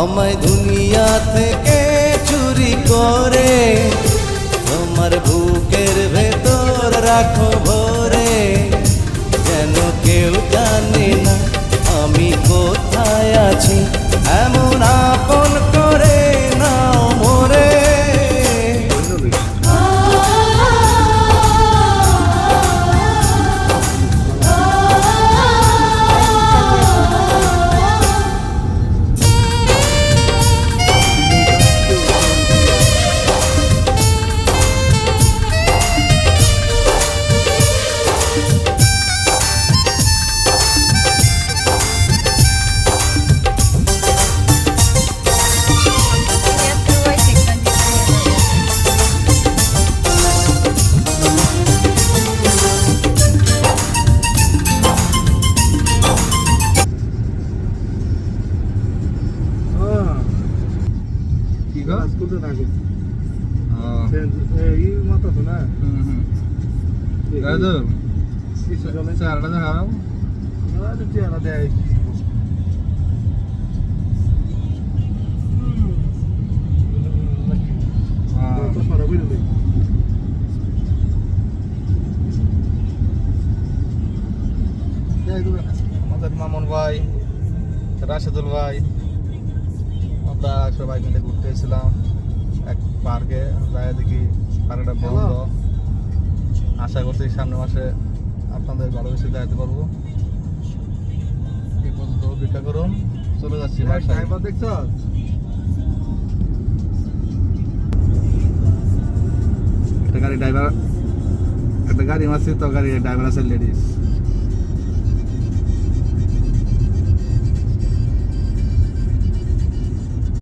আমায় দুনিয়া থেকে চুরি করে তোমার বুকের ভেতর রাখো ভরে, যেন কেউ জানে না আমি কোথায় আছি, এমন আপন করে নাও মোরে। আমাদের মামুন ভাই, রাশেদুল ভাই, আমরা সবাই মিলে ঘুরতে এসেছিলাম এক পার্কে। যাই দেখি পার্কটা বন্ধ। আশা করছি সামনের মাসে আপনাদের ভালো কিছু দেখাতে পারবো। এই পর্যন্ত অপেক্ষা করুন, চলে যাচ্ছি বাসায়। দেখছো একটা গাড়ি মারছি তো, গাড়ি ড্রাইভার আছে লেডিস।